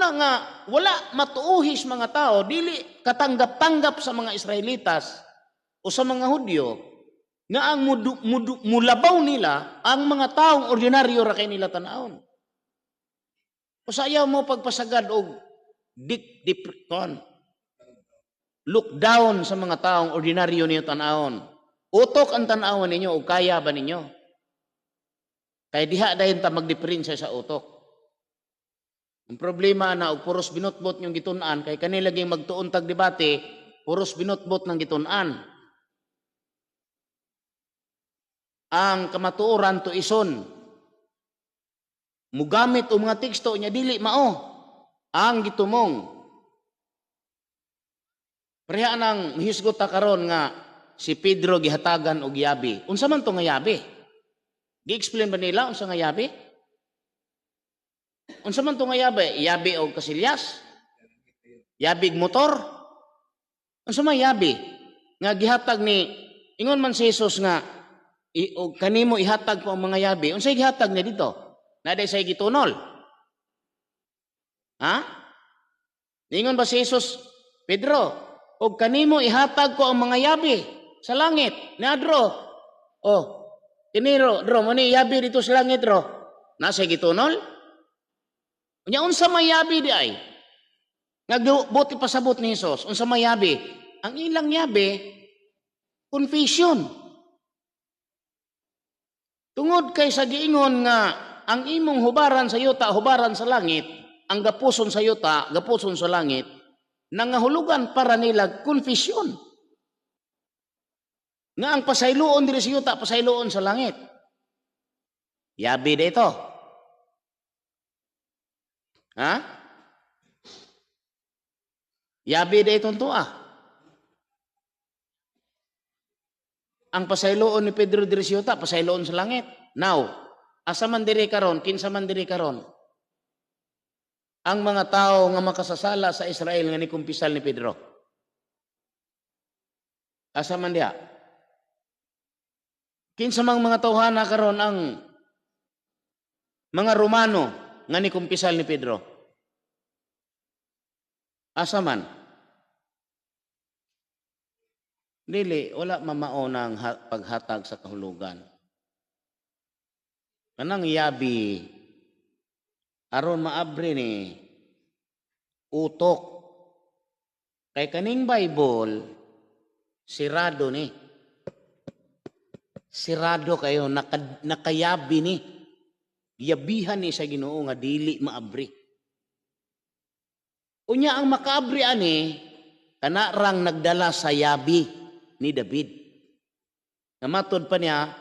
na nga wala matuuhis mga tao, dili katanggap-tanggap sa mga Israelitas o sa mga Hudyo nga ang mulabaw nila ang mga taong ordinaryo ra kay nila tan-awon. O sa ayaw mo pagpasagad og look down sa mga taong ordinaryo niyo tan-awon. Utok ang tan-awon ninyo o kaya ba ninyo? Kaya diha dayon ta magdiferensya sa utok. Ang problema na og puros binutbot yung gitun-an kay kanila laging magtuon tag debate, puros binutbot ng gitun-an. Ang kamatuoran to ison. Mugamit og mga teksto nya dili mao ang gitumong. Pareha nang hisgot ta karon nga si Pedro gihatagan og yabi. Unsa man to nga yabi? Gi-explain ba nila unsa nga yabi? Unsa man to nga yabi? Yabi og kasilyas? Yabig motor? Unsa man yabi? Nga gihatag ni ingon man si Jesus nga og kanimo ihatag ko ang mga yabi. Unsay gihatag niya dito? Naday say gitunol. Ha? Ingon ba si Jesus, Pedro, og kanimo ihatag ko ang mga yabi sa langit. Niadro. Oh, kiniro, dro, mani yabi dito sa langit, dro. Nasa gitunol? Unya unsa mayabi di ay? Nagbuti pasabot ni Jesus, unsa mayabi? Ang ilang yabi, confession. Tungod kay sa giingon nga ang imong hubaran sa yuta, hubaran sa langit, ang gapuson sa yuta, gapuson sa langit, nangahulugan para nila confession. Nga ang pasayloon diri sa yuta, pasayloon sa langit. Yabi dito. Ha? Yabi da itong tuwa. Ang pasayloon ni Pedro diri sa yuta, pasayloon sa langit. Now, asa man diri karon, kinsa man diri karon? Ang mga tao nga makasasala sa Israel nga nikumpisal ni Pedro. Asa man diha? Kinsa mang mga tawhana karon ang mga Romano nga nikumpisal ni Pedro? Asa man? Dili, wala mamao ng paghatag sa kahulugan. Kanang yabi, aron maabri ni utok. Kay kaning Bible, sirado ni. Sirado kayo, nakayabi ni. Yabihan ni sa Ginoo nga dili maabri. Unya ang makaabri ani kanarang nagdala sa yabi ni David. Namatod pa niya,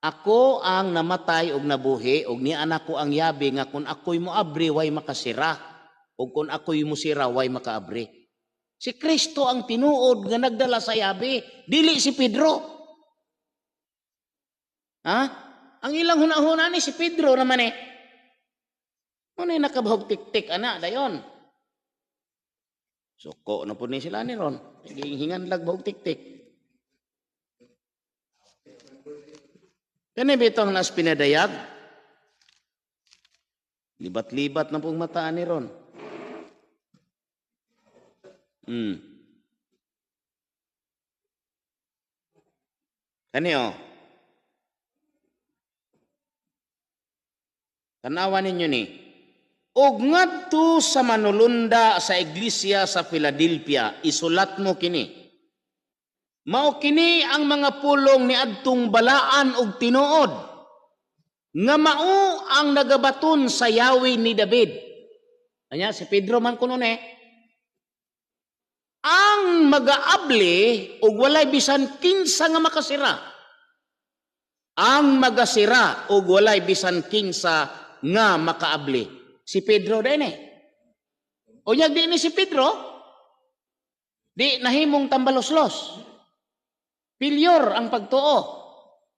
ako ang namatay og nabuhi og ni anak ko ang yabi nga kung ako'y moabri way makasira og kung ako'y musira way makaabri. Si Kristo ang tinuod nga nagdala sa yabi, dili si Pedro. Ha? Ang ilang hunahuna ni si Pedro naman eh. Ano yung nakabahog tik-tik, ana, dayon. Suko na po ni sila ni ron. Hingan lag bahog tik-tik. Kani bitong nas pinadayag. Libat-libat na pong mataan ni ron. Kani oh. Tanawan ninyo ni. Og ngadto sa manulunda sa iglesia sa Philadelphia, isulat mo kini. Mao kini ang mga pulong ni adtong balaan og tinuod nga mao ang nagabaton sa yawi ni David. Anya si Pedro man kuno ni. Ang magaabli og walay bisan kinsa nga makasira. Ang magasira og walay bisan kinsa nga makaabli. Si Pedro din eh. O yag di ni si Pedro, di nahimong tambaloslos. Pilyor ang pagtuo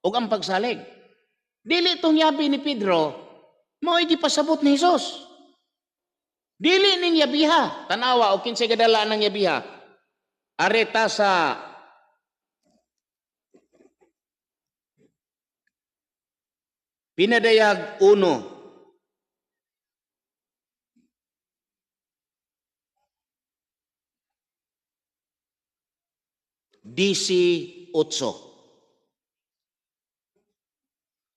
o ang pagsalig. Dili itong yabi ni Pedro, mo igipasabot ni Jesus. Dili ning yabiha. Tanawa o kinsay gadala ng yabiha. Areta sa Pinadayag 1. 18.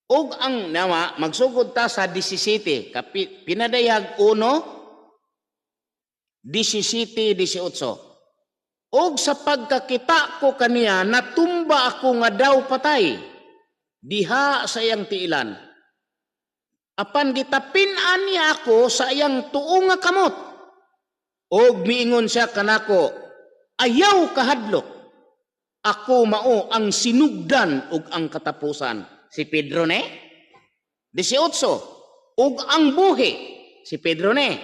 Og ang nawa, magsugod ta sa 17, pinadayag 1, 17, 18. Og sa pagkakita ko kaniya, natumba ako nga daw patay, diha sa iyang tiilan. Apan gitapin-an niya ako sa iyang tuong nga kamot. Og miingon siya kanako, ayaw kahadlok. Ako mao ang sinugdan ug ang katapusan. Si Pedro ne? 18. Ug ang buhi. Si Pedro ne?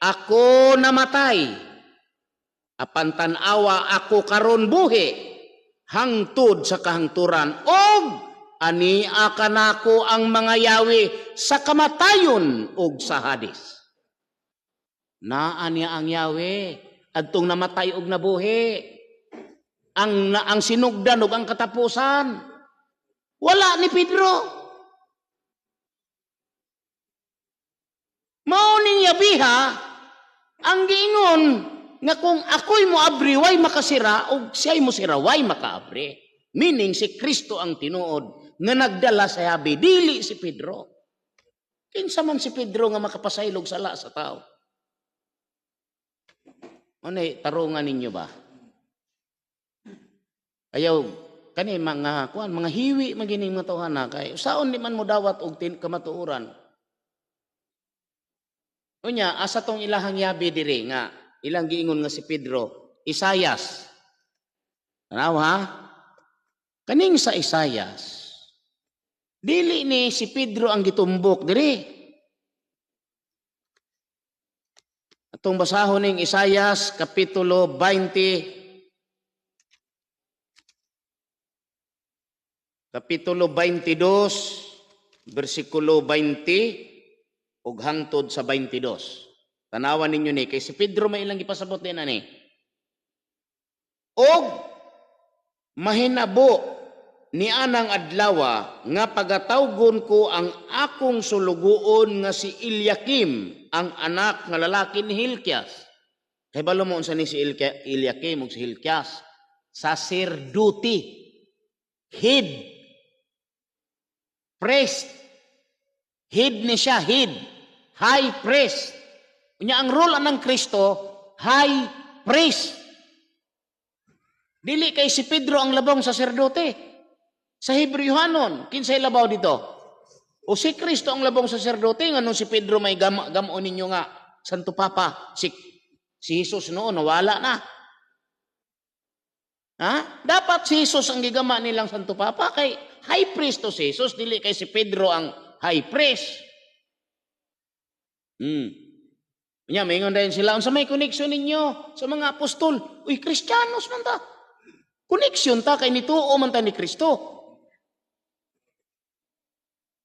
Ako namatay. Apan tan-awa ako karon buhi. Hangtod sa kahangturan. Og ania kanako ang mga yawi sa kamatayon ug sa Hades. Naa niya ang yawi. Adtong namatay ug nabuhi. Ang sinugdan ug ang katapusan. Wala ni Pedro. Mao ning yabiha ang giingon nga kung ako'y mo abri way makasira ug siya'y mo sira way makaabri. Meaning si Kristo ang tinuod nga nagdala sa yabi, dili si Pedro. Kinsa man si Pedro nga makapasaylog sala sa tao. Anay tarungan ninyo ba? Ayaw kani mga hiwi magining mga tawhana kay usaon di man mo dawat og kamatuoran. Unya asa tong ilahang yabi diri nga ilang giingon nga si Pedro, Isayas. Tanaw ha? Kaning sa Isayas. Dili ni si Pedro ang gitumbok diri. Atong basahon ning Isayas kapitulo 20 Kapitulo 22, versikulo 20, ug hangtod sa 22. Tanawan ninyo ni, kay si Pedro may ilang ipasabot din ani. Og mahinabo ni anang adlawa nga pagatawgon ko ang akong sulugoon nga si Eliakim, ang anak nga lalaki ni Hilkias. Kay balo mo unsa ni si Eliakim ug si Hilkias? Sacerdote, head, priest. Head ni siya, head. High priest. Unya ang role ng Kristo, high priest. Dili kay si Pedro ang labong saserdote. Sa Hebrewhanon, kinsay labaw dito? O si Kristo ang labong saserdote, nga nung si Pedro may gamon ninyo nga, Santo Papa, si Jesus noon, nawala na. Ha? Dapat si Jesus ang gigama nilang Santo Papa, kay high priest to si Jesus, dili kay si Pedro ang high priest. Nya maingon dayon sila, unsa may connection ninyo sa mga apostol? Uy, Kristiyanos man ta. Connection ta kay nituo man ta ni Kristo.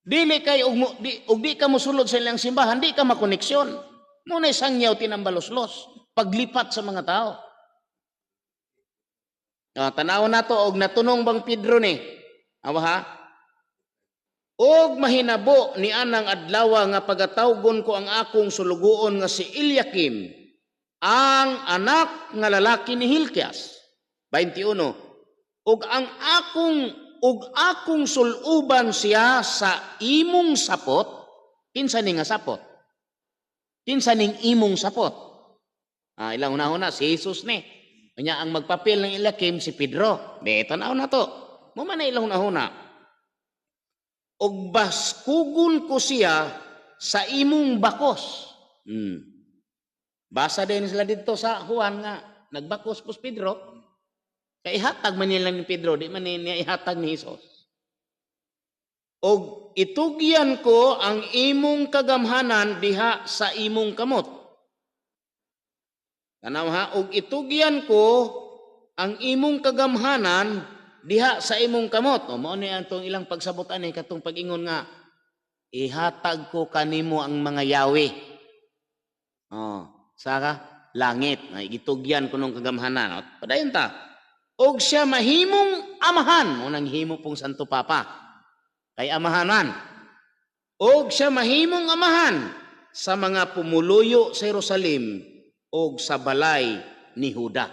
Dili kay ug di ka mosulod sa ilang simbahan, di ka makoneksyon. Muna sangyaw tinambaloslos, paglipat sa mga tao. Tanaw na to, og natunong bang Pedro ni? Awa ha? Og mahinabo ni anang adlaw nga pagatawgon ko ang akong sulugoon nga si Eliakim, ang anak nga lalaki ni Hilkias. 21. Og akong suluban siya sa imong sapot. Kinsa ning nga sapot? Kinsa ning imong sapot? Ilang una-una si Jesus ni. Kanya ang magpapil ng Eliakim si Pedro. Tanaw na to. Mo man ilang una-una. Og baskugon ko siya sa imong bakos. Basa din sila dito sa Juan nga nagbakos po si Pedro. Kaya ihatag man nila ni Pedro, di man niya ihatag ni Jesus. Og itugyan ko ang imong kagamhanan diha sa imong kamot. Tanaw ha, og itugyan ko ang imong kagamhanan diha sa imong kamot. O mao ni antong ilang pagsabutan ni katong pag-ingon nga ihatag ko kanimo ang mga yawi. Sa langit, gitugyan ko nung kagamhanan. Padayon ta. Og siya mahimong amahan, unang himo pong Santo Papa. Kay amahanan. Og siya mahimong amahan sa mga pumuluyo sa Jerusalem og sa balay ni Juda.